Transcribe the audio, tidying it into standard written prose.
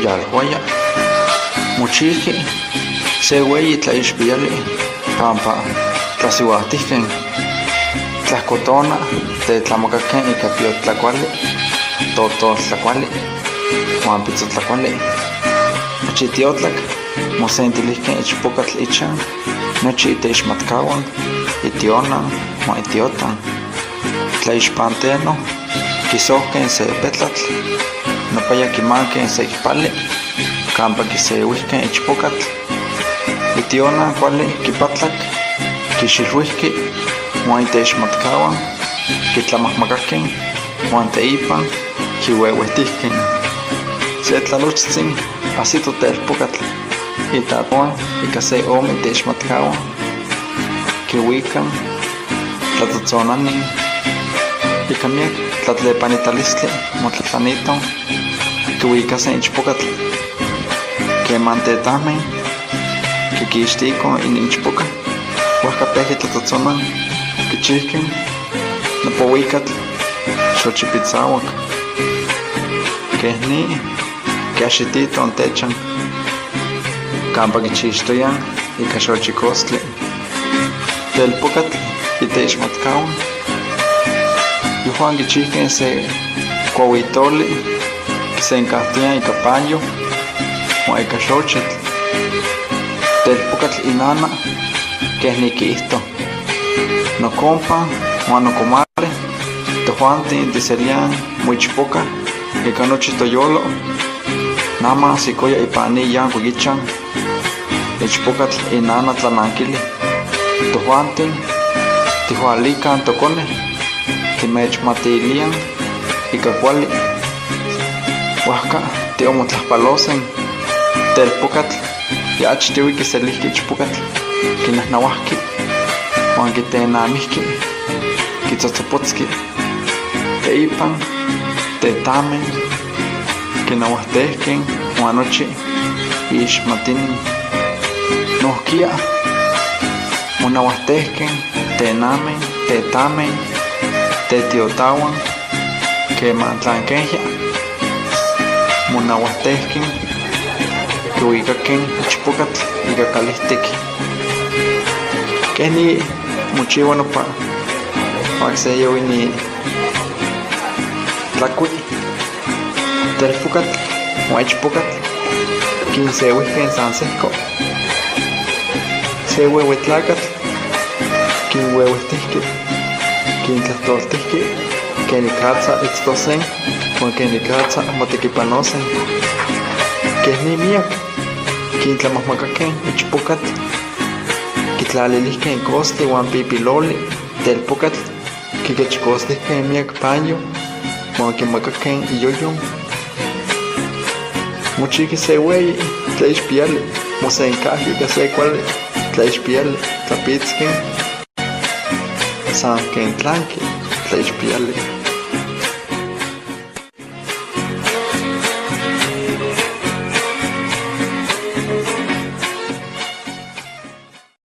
yalhuaya mochilki se weyi tlaixpiali pampa tlasiuatihken tlahkotona tetlamakaken ika piotlakuali totoltlakuali huan pitzotlakuali nochi tiotlak mosentilihken ichpokatl ichan nochi iteixmatkawan itionan huan itiotan tlaixpanteno kisohken se petlatl nopaya kimanken se ikpali kampa kiseuihken ichpokatl itionan kuali kipatlak kixilhuihki huan iteixmatkawan kitlamahmakaken huan teipan kiueuehtihken se tlalochtsin asito telpokatl itatuan ika se ome iteixmatkawan kiuikan tlatotzonanin ika miek tlatlepanitalistle motlatlaniton kiuikasen ichpokatl keman tetahmen kikixtikon ichpoka huajkapehki tlatotzonan kichihken nopouikatl xochipitzauak kehni kiaxititon techan kampa kichixtoyan ika xochikostli telpokatl iteixmatkawan yuhan kichihken se kuauitoli kisenkahtian ika payo huan ika xochitl telpokatl inana kehni kiihto nokompa huan nokomare tojuantin tiselian moichpoka ika nochi toyolo nama sikoya ipani yankuik ichan ichpokatl inana tlanankili tojuantin tihualikan tokone timechmatilian ika kuali huajka tiomotlahpalosen telpokatl yachtiui kiselihki ichpokatl kinahnahuahki huan kitenamihki kitzotzopotski teipan tetamen kinahuahtehken huan nochi ixmatinin nohkia monahuahtehken tenamen tetamen tetiotawan keman tlankehya monahuahtehken kiuikaken ichpokatl ika kalihtik kehni mochiua nopa pakseyowi tlakui telpokatl huan ichpokatl kinseuihken san sehko se ueuetlakatl kinueuehtihki kintlahtoltihki kenikatza itztosen huan kenikatza motekipanosen kehni miak kintlamahmakaken ichpokatl kitlalilihken kostli huan pipiloli telpokatl kikechkostihken miak payo huan kimakaken iyoyon mochiki se weyi tlaixpiali mosenkahki ika se kuali tlaixpiali tlapitzken san ken tlanki tlaixpiali